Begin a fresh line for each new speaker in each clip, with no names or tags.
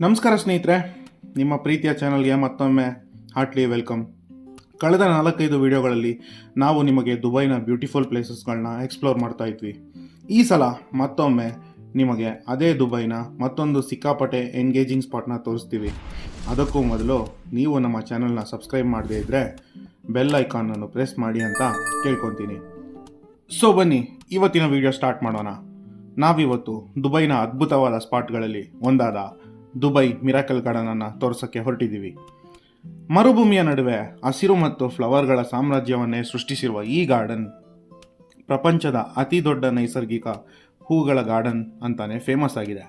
ನಮಸ್ಕಾರ ಸ್ನೇಹಿತರೆ, ನಿಮ್ಮ ಪ್ರೀತಿಯ ಚಾನಲ್ಗೆ ಮತ್ತೊಮ್ಮೆ ಹಾರ್ಟ್ಲಿ ವೆಲ್ಕಮ್. ಕಳೆದ 4-5 ವಿಡಿಯೋಗಳಲ್ಲಿ ನಾವು ನಿಮಗೆ ದುಬೈನ ಬ್ಯೂಟಿಫುಲ್ ಪ್ಲೇಸಸ್ಗಳನ್ನ ಎಕ್ಸ್ಪ್ಲೋರ್ ಮಾಡ್ತಾ ಇದ್ವಿ. ಈ ಸಲ ಮತ್ತೊಮ್ಮೆ ನಿಮಗೆ ಅದೇ ದುಬೈನ ಮತ್ತೊಂದು ಸಿಕ್ಕಾಪಟ್ಟೆ ಎಂಗೇಜಿಂಗ್ ಸ್ಪಾಟ್ನ ತೋರಿಸ್ತೀವಿ. ಅದಕ್ಕೂ ಮೊದಲು ನೀವು ನಮ್ಮ ಚಾನಲ್ನ ಸಬ್ಸ್ಕ್ರೈಬ್ ಮಾಡದೇ ಇದ್ದರೆ ಬೆಲ್ ಐಕಾನನ್ನು ಪ್ರೆಸ್ ಮಾಡಿ ಅಂತ ಕೇಳ್ಕೊತೀನಿ. ಸೊ ಬನ್ನಿ, ಇವತ್ತಿನ ವಿಡಿಯೋ ಸ್ಟಾರ್ಟ್ ಮಾಡೋಣ. ನಾವಿವತ್ತು ದುಬೈನ ಅದ್ಭುತವಾದ ಸ್ಪಾಟ್ಗಳಲ್ಲಿ ಒಂದಾದ ದುಬೈ ಮಿರಾಕಲ್ ಗಾರ್ಡನನ್ನು ತೋರಿಸೋಕ್ಕೆ ಹೊರಟಿದ್ದೀವಿ. ಮರುಭೂಮಿಯ ನಡುವೆ ಹಸಿರು ಮತ್ತು ಫ್ಲವರ್ಗಳ ಸಾಮ್ರಾಜ್ಯವನ್ನೇ ಸೃಷ್ಟಿಸಿರುವ ಈ ಗಾರ್ಡನ್ ಪ್ರಪಂಚದ ಅತಿ ದೊಡ್ಡ ನೈಸರ್ಗಿಕ ಹೂಗಳ ಗಾರ್ಡನ್ ಅಂತಾನೆ ಫೇಮಸ್ ಆಗಿದೆ.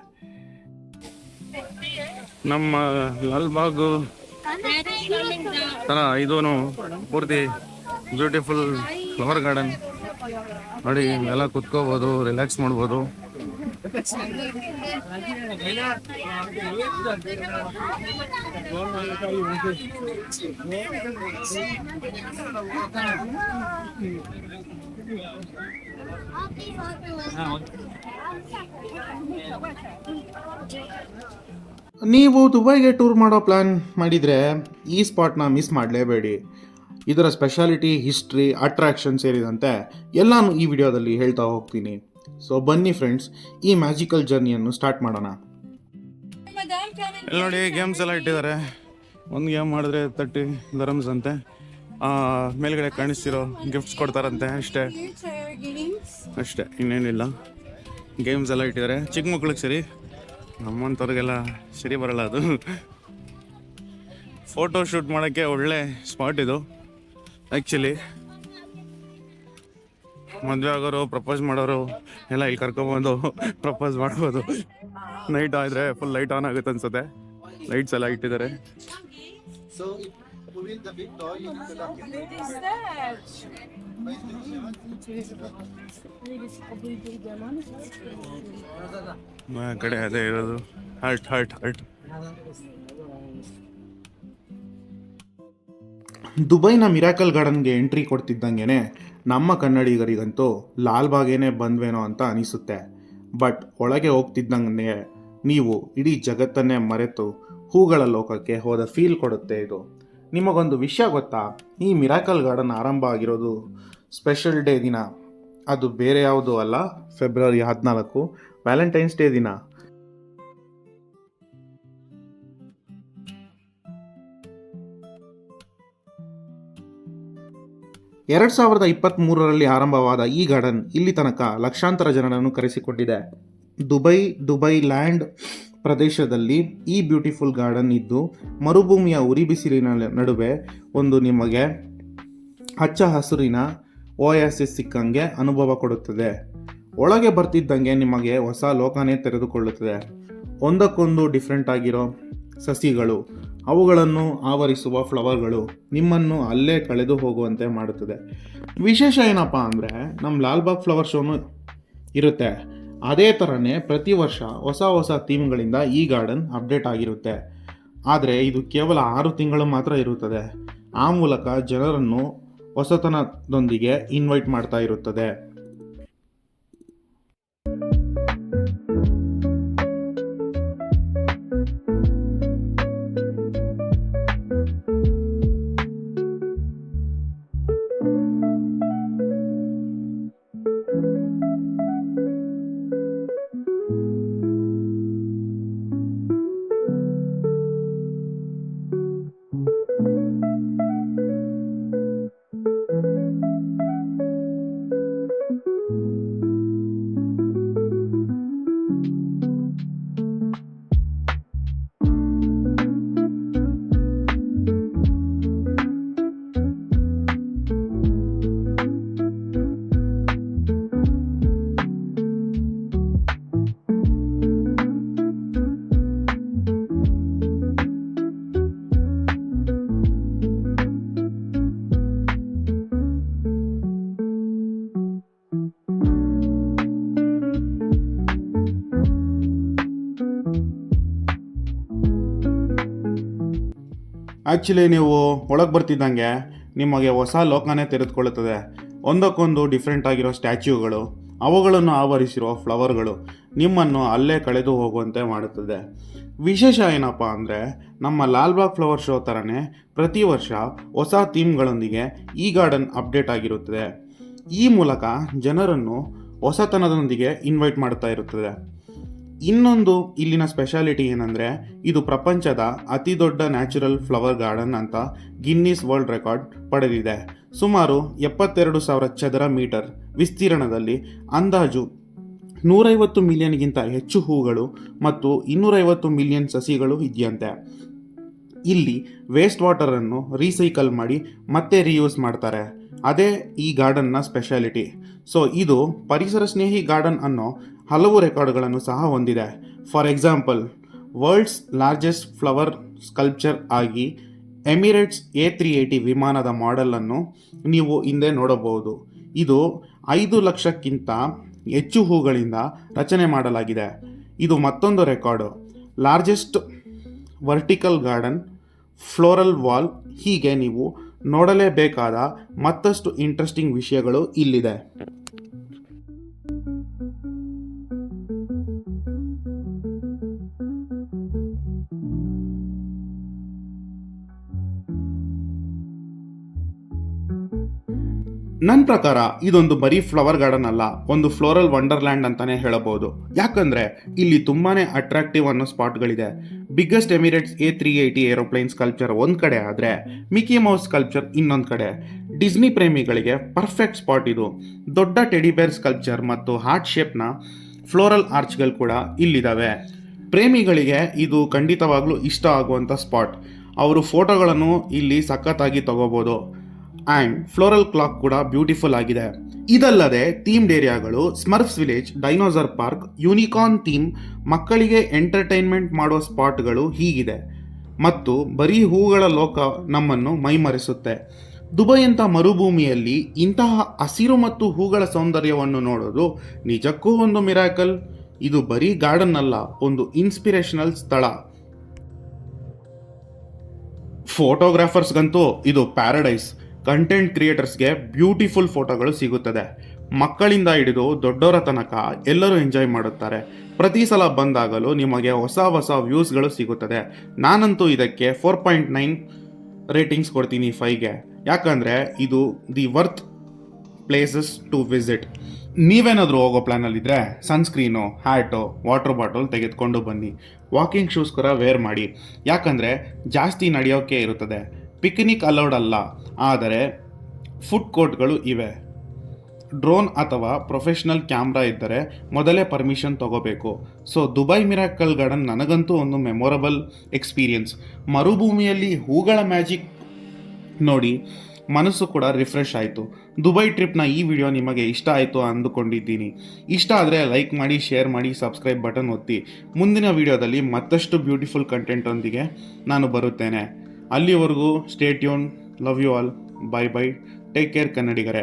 ನಮ್ಮ ಲಾಲ್ಬಾಗ್ ತರ ಇದೂ ಪೂರ್ತಿ ಬ್ಯೂಟಿಫುಲ್ ಫ್ಲವರ್ ಗಾರ್ಡನ್ ನೋಡಿ. ಎಲ್ಲ ಕುತ್ಕೋಬೋದು, ರಿಲ್ಯಾಕ್ಸ್ ಮಾಡ್ಬೋದು.
ನೀವು ದುಬೈಗೆ ಟೂರ್ ಮಾಡೋ ಪ್ಲ್ಯಾನ್ ಮಾಡಿದರೆ ಈ ಸ್ಪಾಟ್ನ ಮಿಸ್ ಮಾಡಲೇಬೇಡಿ. ಇದರ ಸ್ಪೆಷಾಲಿಟಿ, ಹಿಸ್ಟ್ರಿ, ಅಟ್ರಾಕ್ಷನ್ ಸೇರಿದಂತೆ ಎಲ್ಲನೂ ಈ ವಿಡಿಯೋದಲ್ಲಿ ಹೇಳ್ತಾ ಹೋಗ್ತೀನಿ. ಸೊ ಬನ್ನಿ ಫ್ರೆಂಡ್ಸ್, ಈ ಮ್ಯಾಜಿಕಲ್ ಜರ್ನಿಯನ್ನು ಸ್ಟಾರ್ಟ್ ಮಾಡೋಣ.
ಇಲ್ಲಿ ನೋಡಿ, ಗೇಮ್ಸ್ ಎಲ್ಲ ಇಟ್ಟಿದ್ದಾರೆ. ಒಂದು ಗೇಮ್ ಮಾಡಿದ್ರೆ 30 dirhams ಅಂತೆ. ಮೇಲ್ಗಡೆ ಕಾಣಿಸ್ತಿರೋ ಗಿಫ್ಟ್ಸ್ ಕೊಡ್ತಾರಂತೆ. ಅಷ್ಟೇ, ಇನ್ನೇನಿಲ್ಲ. ಗೇಮ್ಸ್ ಎಲ್ಲ ಇಟ್ಟಿದ್ದಾರೆ. ಚಿಕ್ಕ ಮಕ್ಳಿಗೆ ಸರಿ, ನಮ್ಮಂಥವ್ರಿಗೆಲ್ಲ ಸರಿ ಬರಲ್ಲ ಅದು. ಫೋಟೋ ಶೂಟ್ ಮಾಡೋಕ್ಕೆ ಒಳ್ಳೆ ಸ್ಪಾಟ್ ಇದು. ಆ್ಯಕ್ಚುಲಿ ಮದುವೆ ಆಗೋರು, ಪ್ರಪೋಸ್ ಮಾಡೋರು ಎಲ್ಲ ಇಲ್ಲಿ ಕರ್ಕೊಬೋದು, ಪ್ರಪೋಸ್ ಮಾಡ್ಬೋದು. ನೈಟ್ ಆದರೆ ಫುಲ್ ಲೈಟ್ ಆನ್ ಆಗುತ್ತೆ ಅನ್ಸುತ್ತೆ. ಲೈಟ್ಸ್ ಎಲ್ಲ ಇಟ್ಟಿದ್ದಾರೆ. ಕಡೆ ಅದೇ ಇರೋದು ಹರ್ಟ್ ಹರ್ಟ್ ಹರ್ಟ್.
ದುಬೈನ ಮಿರಾಕಲ್ ಗಾರ್ಡನ್ಗೆ ಎಂಟ್ರಿ ಕೊಡ್ತಿದ್ದಂಗೆ ನಮ್ಮ ಕನ್ನಡಿಗರಿಗಂತೂ ಲಾಲ್ಬಾಗೇನೆ ಬಂದ್ವೇನೋ ಅಂತ ಅನಿಸುತ್ತೆ. ಬಟ್ ಒಳಗೆ ಹೋಗ್ತಿದ್ದಂಗೆ ನೀವು ಇಡೀ ಜಗತ್ತನ್ನೇ ಮರೆತು ಹೂಗಳ ಲೋಕಕ್ಕೆ ಹೋದ ಫೀಲ್ ಕೊಡುತ್ತೆ ಇದು. ನಿಮಗೊಂದು ವಿಷಯ ಗೊತ್ತಾ? ಈ ಮಿರಾಕಲ್ ಗಾರ್ಡನ್ ಆರಂಭ ಆಗಿರೋದು ಸ್ಪೆಷಲ್ ಡೇ ದಿನ. ಅದು ಬೇರೆ ಯಾವುದೂ ಅಲ್ಲ, ಫೆಬ್ರವರಿ 14, ವ್ಯಾಲೆಂಟೈನ್ಸ್ ಡೇ ದಿನ. ಎರಡು 2023ರಲ್ಲಿ ಆರಂಭವಾದ ಈ ಗಾರ್ಡನ್ ಇಲ್ಲಿ ತನಕ ಲಕ್ಷಾಂತರ ಜನರನ್ನು ಕರೆಸಿಕೊಂಡಿದೆ. ದುಬೈ ಲ್ಯಾಂಡ್ ಪ್ರದೇಶದಲ್ಲಿ ಈ ಬ್ಯೂಟಿಫುಲ್ ಗಾರ್ಡನ್ ಇದ್ದು, ಮರುಭೂಮಿಯ ಉರಿ ಬಿಸಿಲಿನ ನಡುವೆ ಒಂದು ನಿಮಗೆ ಹಚ್ಚ ಹಸುರಿನ ಓಯಾಸಿಸ್ ಸಿಕ್ಕಂಗೆ ಅನುಭವ ಕೊಡುತ್ತದೆ. ಒಳಗೆ ಬರ್ತಿದ್ದಂಗೆ ನಿಮಗೆ ಹೊಸ ಲೋಕನೇ ತೆರೆದುಕೊಳ್ಳುತ್ತದೆ. ಒಂದಕ್ಕೊಂದು ಡಿಫ್ರೆಂಟ್ ಆಗಿರೋ ಸಸಿಗಳು, ಅವುಗಳನ್ನು ಆವರಿಸುವ ಫ್ಲವರ್ಗಳು ನಿಮ್ಮನ್ನು ಅಲ್ಲೇ ಕಳೆದು ಹೋಗುವಂತೆ ಮಾಡುತ್ತದೆ. ವಿಶೇಷ ಏನಪ್ಪ ಅಂದರೆ, ನಮ್ಮ ಲಾಲ್ಬಾಗ್ ಫ್ಲವರ್ ಶೋನು ಇರುತ್ತೆ. ಅದೇ ಥರನೇ ಪ್ರತಿ ವರ್ಷ ಹೊಸ ಥೀಮ್ಗಳಿಂದ ಈ ಗಾರ್ಡನ್ ಅಪ್ಡೇಟ್ ಆಗಿರುತ್ತೆ. ಆದರೆ ಇದು ಕೇವಲ 6 ತಿಂಗಳು ಮಾತ್ರ ಇರುತ್ತದೆ. ಆ ಮೂಲಕ ಜನರನ್ನು ಹೊಸತನದೊಂದಿಗೆ ಇನ್ವೈಟ್ ಮಾಡ್ತಾ ಇರುತ್ತದೆ. ಆ್ಯಕ್ಚುಲಿ ನೀವು ಒಳಗೆ ಬರ್ತಿದ್ದಂಗೆ ನಿಮಗೆ ಹೊಸ ಲೋಕನೇ ತೆರೆದುಕೊಳ್ಳುತ್ತದೆ. ಒಂದಕ್ಕೊಂದು ಡಿಫ್ರೆಂಟ್ ಆಗಿರೋ ಸ್ಟ್ಯಾಚ್ಯೂಗಳು, ಅವುಗಳನ್ನು ಆವರಿಸಿರುವ ಫ್ಲವರ್ಗಳು ನಿಮ್ಮನ್ನು ಅಲ್ಲೇ ಕಳೆದು ಹೋಗುವಂತೆ ಮಾಡುತ್ತದೆ. ವಿಶೇಷ ಏನಪ್ಪ ಅಂದರೆ ನಮ್ಮ ಲಾಲ್ಬಾಗ್ ಫ್ಲವರ್ ಶೋ ಥರನೇ ಪ್ರತಿ ವರ್ಷ ಹೊಸ ಥೀಮ್ಗಳೊಂದಿಗೆ ಈ ಗಾರ್ಡನ್ ಅಪ್ಡೇಟ್ ಆಗಿರುತ್ತದೆ. ಈ ಮೂಲಕ ಜನರನ್ನು ಹೊಸತನದೊಂದಿಗೆ ಇನ್ವೈಟ್ ಮಾಡ್ತಾ ಇರುತ್ತದೆ. ಇನ್ನೊಂದು ಇಲ್ಲಿನ ಸ್ಪೆಷಾಲಿಟಿ ಏನಂದರೆ ಇದು ಪ್ರಪಂಚದ ಅತಿ ದೊಡ್ಡ ನ್ಯಾಚುರಲ್ ಫ್ಲವರ್ ಗಾರ್ಡನ್ ಅಂತ ಗಿನ್ನಿಸ್ ವರ್ಲ್ಡ್ ರೆಕಾರ್ಡ್ ಪಡೆದಿದೆ. ಸುಮಾರು 72,000 ಚದರ ಮೀಟರ್ ವಿಸ್ತೀರ್ಣದಲ್ಲಿ ಅಂದಾಜು 150 ಮಿಲಿಯನ್ಗಿಂತ ಹೆಚ್ಚು ಹೂಗಳು ಮತ್ತು 250 ಮಿಲಿಯನ್ ಸಸಿಗಳು ಇದೆಯಂತೆ. ಇಲ್ಲಿ ವೇಸ್ಟ್ ವಾಟರನ್ನು ರೀಸೈಕಲ್ ಮಾಡಿ ಮತ್ತೆ ರೀಯೂಸ್ ಮಾಡ್ತಾರೆ. ಅದೇ ಈ ಗಾರ್ಡನ್ನ ಸ್ಪೆಷಾಲಿಟಿ. ಸೊ ಇದು ಪರಿಸರ ಸ್ನೇಹಿ ಗಾರ್ಡನ್ ಅನ್ನೋ ಹಲವು ರೆಕಾರ್ಡ್ಗಳನ್ನು ಸಹ ಹೊಂದಿದೆ. For example, world's largest flower sculpture ಆಗಿ ಎಮಿರೇಟ್ಸ್ A380 ವಿಮಾನದ ಮಾಡೆಲನ್ನು ನೀವು ಹಿಂದೆ ನೋಡಬಹುದು. ಇದು 5 ಲಕ್ಷಕ್ಕಿಂತ ಹೆಚ್ಚು ಹೂಗಳಿಂದ ರಚನೆ ಮಾಡಲಾಗಿದೆ. ಇದು ಮತ್ತೊಂದು record. Largest vertical garden, floral wall, ಹೀಗೆ ನೀವು ನೋಡಲೇಬೇಕಾದ ಮತ್ತಷ್ಟು ಇಂಟ್ರೆಸ್ಟಿಂಗ್ ವಿಷಯಗಳು ಇಲ್ಲಿದೆ. ನನ್ನ ಪ್ರಕಾರ ಇದೊಂದು ಬರೀ ಫ್ಲವರ್ ಗಾರ್ಡನ್ ಅಲ್ಲ, ಒಂದು ಫ್ಲೋರಲ್ ವಂಡರ್ಲ್ಯಾಂಡ್ ಅಂತಾನೆ ಹೇಳಬಹುದು. ಯಾಕಂದ್ರೆ ಇಲ್ಲಿ ತುಂಬಾನೇ ಅಟ್ರಾಕ್ಟಿವ್ ಅನ್ನೋ ಸ್ಪಾಟ್ಗಳಿದೆ. Biggest Emirates A380 aeroplane sculpture ಒಂದ್ ಕಡೆ ಆದ್ರೆ ಮಿಕ್ಕಿ ಮೌಸ್ ಸ್ಕಲ್ಪ್ಚರ್ ಇನ್ನೊಂದ್ ಕಡೆ. ಡಿಸ್ನಿ ಪ್ರೇಮಿಗಳಿಗೆ ಪರ್ಫೆಕ್ಟ್ ಸ್ಪಾಟ್ ಇದು. ದೊಡ್ಡ ಟೆಡಿಬೇರ್ ಸ್ಕಲ್ಪ್ಚರ್ ಮತ್ತು ಹಾರ್ಟ್ ಶೇಪ್ನ ಫ್ಲೋರಲ್ ಆರ್ಚ್ಗಳು ಕೂಡ ಇಲ್ಲಿದ್ದಾವೆ. ಪ್ರೇಮಿಗಳಿಗೆ ಇದು ಖಂಡಿತವಾಗ್ಲೂ ಇಷ್ಟ ಆಗುವಂಥ ಸ್ಪಾಟ್. ಅವರು ಫೋಟೋಗಳನ್ನು ಇಲ್ಲಿ ಸಖತ್ತಾಗಿ ತಗೋಬೋದು. ಆ್ಯಂಡ್ ಫ್ಲೋರಲ್ ಕ್ಲಾಕ್ ಕೂಡ ಬ್ಯೂಟಿಫುಲ್ ಆಗಿದೆ. ಇದಲ್ಲದೆ ಥೀಮ್ಡ್ ಏರಿಯಾಗಳು, Smurfs village, dinosaur park, unicorn theme, ಮಕ್ಕಳಿಗೆ ಎಂಟರ್ಟೈನ್ಮೆಂಟ್ ಮಾಡೋ ಸ್ಪಾಟ್ಗಳು ಹೀಗಿದೆ. ಮತ್ತು ಬರೀ ಹೂಗಳ ಲೋಕ ನಮ್ಮನ್ನು ಮೈಮರೆಸುತ್ತೆ. ದುಬೈಯಂಥ ಮರುಭೂಮಿಯಲ್ಲಿ ಇಂತಹ ಹಸಿರು ಮತ್ತು ಹೂಗಳ ಸೌಂದರ್ಯವನ್ನು ನೋಡೋದು ನಿಜಕ್ಕೂ ಒಂದು ಮಿರಾಕಲ್. ಇದು ಬರೀ ಗಾರ್ಡನ್ ಅಲ್ಲ, ಒಂದು ಇನ್ಸ್ಪಿರೇಷನಲ್ ಸ್ಥಳ. ಫೋಟೋಗ್ರಾಫರ್ಸ್ಗಂತೂ ಇದು ಪ್ಯಾರಡೈಸ್. ಕಂಟೆಂಟ್ ಕ್ರಿಯೇಟರ್ಸ್ಗೆ ಬ್ಯೂಟಿಫುಲ್ ಫೋಟೋಗಳು ಸಿಗುತ್ತದೆ. ಮಕ್ಕಳಿಂದ ಹಿಡಿದು ದೊಡ್ಡವರ ತನಕ ಎಲ್ಲರೂ ಎಂಜಾಯ್ ಮಾಡುತ್ತಾರೆ. ಪ್ರತಿ ಸಲ ಬಂದಾಗಲೂ ನಿಮಗೆ ಹೊಸ ಹೊಸ ವ್ಯೂಸ್ಗಳು ಸಿಗುತ್ತದೆ. ನಾನಂತೂ ಇದಕ್ಕೆ 4.9 ರೇಟಿಂಗ್ಸ್ ಕೊಡ್ತೀನಿ 5ಗೆ. ಯಾಕಂದರೆ ಇದು the worth places to visit. ನೀವೇನಾದರೂ ಹೋಗೋ ಪ್ಲ್ಯಾನಲ್ಲಿದ್ದರೆ ಸನ್ಸ್ಕ್ರೀನು, ಹ್ಯಾಟು, ವಾಟರ್ ಬಾಟಲ್ ತೆಗೆದುಕೊಂಡು ಬನ್ನಿ. ವಾಕಿಂಗ್ ಶೂಸ್ ಕೂಡ ವೇರ್ ಮಾಡಿ. ಯಾಕಂದರೆ ಜಾಸ್ತಿ ನಡೆಯೋಕ್ಕೆ ಇರುತ್ತದೆ. ಪಿಕ್ನಿಕ್ ಅಲೌಡ್ ಅಲ್ಲ, ಆದರೆ ಫುಡ್ ಕೋರ್ಟ್ಗಳು ಇವೆ. ಡ್ರೋನ್ ಅಥವಾ ಪ್ರೊಫೆಷ್ನಲ್ ಕ್ಯಾಮ್ರಾ ಇದ್ದರೆ ಮೊದಲೇ ಪರ್ಮಿಷನ್ ತಗೋಬೇಕು. ಸೊ ದುಬೈ ಮಿರಾಕಲ್ ಗಾರ್ಡನ್ ನನಗಂತೂ ಒಂದು ಮೆಮೊರಬಲ್ ಎಕ್ಸ್ಪೀರಿಯನ್ಸ್. ಮರುಭೂಮಿಯಲ್ಲಿ ಹೂಗಳ ಮ್ಯಾಜಿಕ್ ನೋಡಿ ಮನಸ್ಸು ಕೂಡ ರಿಫ್ರೆಶ್ ಆಯಿತು. ದುಬೈ ಟ್ರಿಪ್ನ ಈ ವಿಡಿಯೋ ನಿಮಗೆ ಇಷ್ಟ ಆಯಿತು ಅಂದುಕೊಂಡಿದ್ದೀನಿ. ಇಷ್ಟ ಆದರೆ ಲೈಕ್ ಮಾಡಿ, ಶೇರ್ ಮಾಡಿ, ಸಬ್ಸ್ಕ್ರೈಬ್ ಬಟನ್ ಒತ್ತಿ. ಮುಂದಿನ ವಿಡಿಯೋದಲ್ಲಿ ಮತ್ತಷ್ಟು ಬ್ಯೂಟಿಫುಲ್ ಕಂಟೆಂಟೊಂದಿಗೆ ನಾನು ಬರುತ್ತೇನೆ. ಅಲ್ಲಿವರೆಗೂ stay tune. Love you all. Bye bye. Take care ಕನ್ನಡಿಗರೇ.